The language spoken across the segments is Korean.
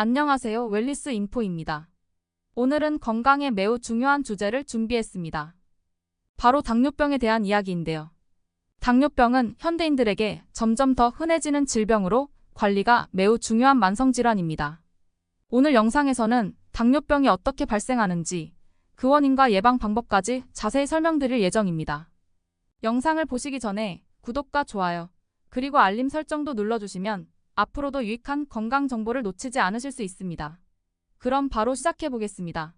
안녕하세요. 웰니스 인포입니다. 오늘은 건강에 매우 중요한 주제를 준비했습니다. 바로 당뇨병에 대한 이야기인데요. 당뇨병은 현대인들에게 점점 더 흔해지는 질병으로 관리가 매우 중요한 만성질환입니다. 오늘 영상에서는 당뇨병이 어떻게 발생하는지, 그 원인과 예방 방법까지 자세히 설명드릴 예정입니다. 영상을 보시기 전에 구독과 좋아요, 그리고 알림 설정도 눌러주시면 앞으로도 유익한 건강 정보를 놓치지 않으실 수 있습니다. 그럼 바로 시작해 보겠습니다.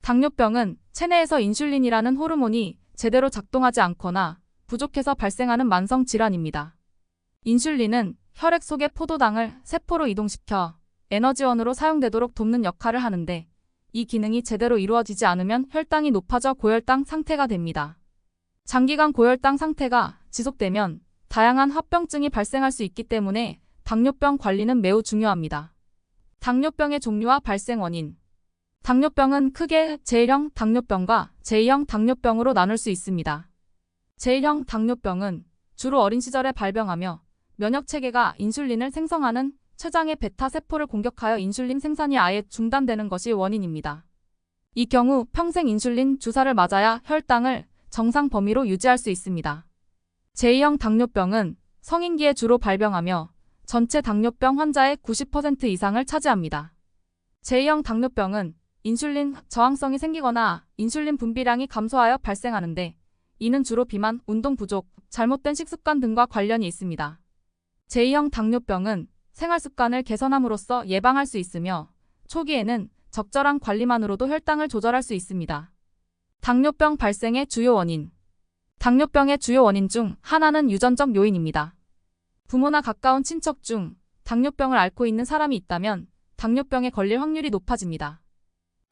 당뇨병은 체내에서 인슐린이라는 호르몬이 제대로 작동하지 않거나 부족해서 발생하는 만성 질환입니다. 인슐린은 혈액 속의 포도당을 세포로 이동시켜 에너지원으로 사용되도록 돕는 역할을 하는데, 이 기능이 제대로 이루어지지 않으면 혈당이 높아져 고혈당 상태가 됩니다. 장기간 고혈당 상태가 지속되면 다양한 합병증이 발생할 수 있기 때문에 당뇨병 관리는 매우 중요합니다. 당뇨병의 종류와 발생 원인. 당뇨병은 크게 제1형 당뇨병과 제2형 당뇨병으로 나눌 수 있습니다. 제1형 당뇨병은 주로 어린 시절에 발병하며 면역체계가 인슐린을 생성하는 췌장의 베타 세포를 공격하여 인슐린 생산이 아예 중단되는 것이 원인입니다. 이 경우 평생 인슐린 주사를 맞아야 혈당을 정상 범위로 유지할 수 있습니다. 제2형 당뇨병은 성인기에 주로 발병하며 전체 당뇨병 환자의 90% 이상을 차지합니다. 제2형 당뇨병은 인슐린 저항성이 생기거나 인슐린 분비량이 감소하여 발생하는데, 이는 주로 비만, 운동 부족, 잘못된 식습관 등과 관련이 있습니다. 제2형 당뇨병은 생활습관을 개선함으로써 예방할 수 있으며, 초기에는 적절한 관리만으로도 혈당을 조절할 수 있습니다. 당뇨병 발생의 주요 원인. 당뇨병의 주요 원인 중 하나는 유전적 요인입니다. 부모나 가까운 친척 중 당뇨병을 앓고 있는 사람이 있다면 당뇨병에 걸릴 확률이 높아집니다.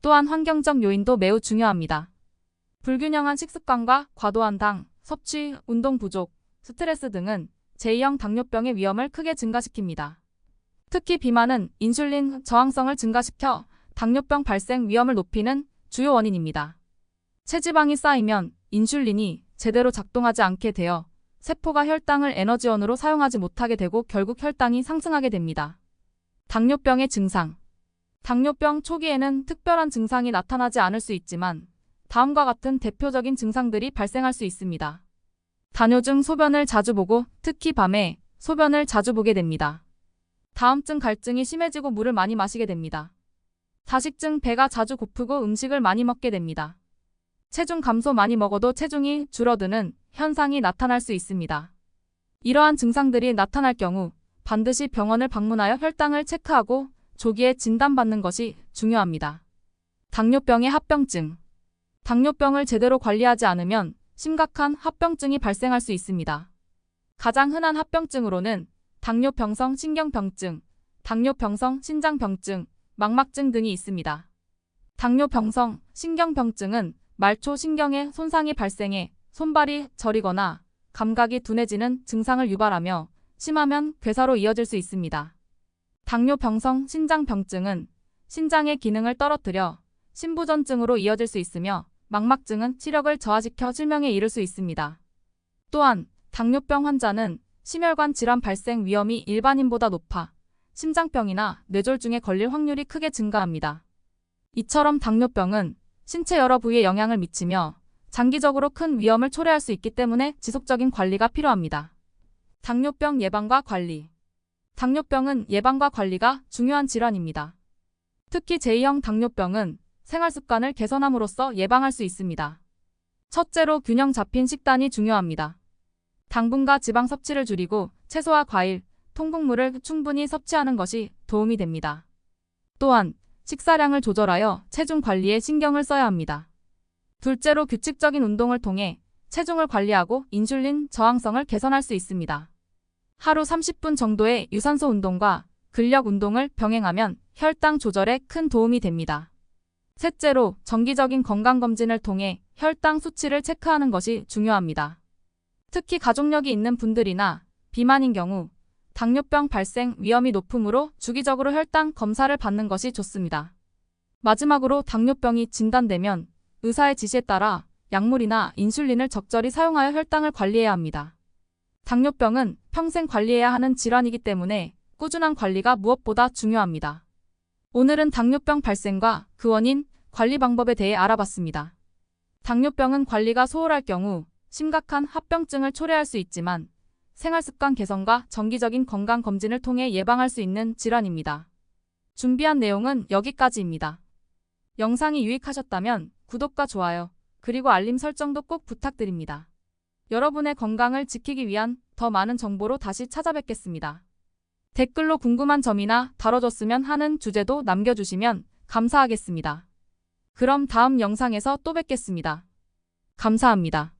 또한 환경적 요인도 매우 중요합니다. 불균형한 식습관과 과도한 당 섭취, 운동 부족, 스트레스 등은 제2형 당뇨병의 위험을 크게 증가시킵니다. 특히 비만은 인슐린 저항성을 증가시켜 당뇨병 발생 위험을 높이는 주요 원인입니다. 체지방이 쌓이면 인슐린이 제대로 작동하지 않게 되어 세포가 혈당을 에너지원으로 사용하지 못하게 되고 결국 혈당이 상승하게 됩니다. 당뇨병의 증상. 당뇨병 초기에는 특별한 증상이 나타나지 않을 수 있지만 다음과 같은 대표적인 증상들이 발생할 수 있습니다. 다뇨증, 소변을 자주 보고 특히 밤에 소변을 자주 보게 됩니다. 다음증, 갈증이 심해지고 물을 많이 마시게 됩니다. 다식증, 배가 자주 고프고 음식을 많이 먹게 됩니다. 체중 감소, 많이 먹어도 체중이 줄어드는 현상이 나타날 수 있습니다. 이러한 증상들이 나타날 경우 반드시 병원을 방문하여 혈당을 체크하고 조기에 진단받는 것이 중요합니다. 당뇨병의 합병증. 당뇨병을 제대로 관리하지 않으면 심각한 합병증이 발생할 수 있습니다. 가장 흔한 합병증으로는 당뇨병성 신경병증, 당뇨병성 신장병증, 망막증 등이 있습니다. 당뇨병성 신경병증은 말초 신경에 손상이 발생해 손발이 저리거나 감각이 둔해지는 증상을 유발하며 심하면 괴사로 이어질 수 있습니다. 당뇨병성 신장병증은 신장의 기능을 떨어뜨려 심부전증으로 이어질 수 있으며, 망막증은 치력을 저하시켜 실명에 이를 수 있습니다. 또한 당뇨병 환자는 심혈관 질환 발생 위험이 일반인보다 높아 심장병이나 뇌졸중에 걸릴 확률이 크게 증가합니다. 이처럼 당뇨병은 신체 여러 부위에 영향을 미치며 장기적으로 큰 위험을 초래할 수 있기 때문에 지속적인 관리가 필요합니다. 당뇨병 예방과 관리. 당뇨병은 예방과 관리가 중요한 질환입니다. 특히 제2형 당뇨병은 생활습관을 개선함으로써 예방할 수 있습니다. 첫째로 균형 잡힌 식단이 중요합니다. 당분과 지방 섭취를 줄이고 채소와 과일, 통곡물을 충분히 섭취하는 것이 도움이 됩니다. 또한 식사량을 조절하여 체중 관리에 신경을 써야 합니다. 둘째로 규칙적인 운동을 통해 체중을 관리하고 인슐린 저항성을 개선할 수 있습니다. 하루 30분 정도의 유산소 운동과 근력 운동을 병행하면 혈당 조절에 큰 도움이 됩니다. 셋째로 정기적인 건강검진을 통해 혈당 수치를 체크하는 것이 중요합니다. 특히 가족력이 있는 분들이나 비만인 경우 당뇨병 발생 위험이 높으므로 주기적으로 혈당 검사를 받는 것이 좋습니다. 마지막으로 당뇨병이 진단되면 의사의 지시에 따라 약물이나 인슐린을 적절히 사용하여 혈당을 관리해야 합니다. 당뇨병은 평생 관리해야 하는 질환이기 때문에 꾸준한 관리가 무엇보다 중요합니다. 오늘은 당뇨병 발생과 그 원인, 관리 방법에 대해 알아봤습니다. 당뇨병은 관리가 소홀할 경우 심각한 합병증을 초래할 수 있지만 생활습관 개선과 정기적인 건강검진을 통해 예방할 수 있는 질환입니다. 준비한 내용은 여기까지입니다. 영상이 유익하셨다면 구독과 좋아요, 그리고 알림 설정도 꼭 부탁드립니다. 여러분의 건강을 지키기 위한 더 많은 정보로 다시 찾아뵙겠습니다. 댓글로 궁금한 점이나 다뤄줬으면 하는 주제도 남겨주시면 감사하겠습니다. 그럼 다음 영상에서 또 뵙겠습니다. 감사합니다.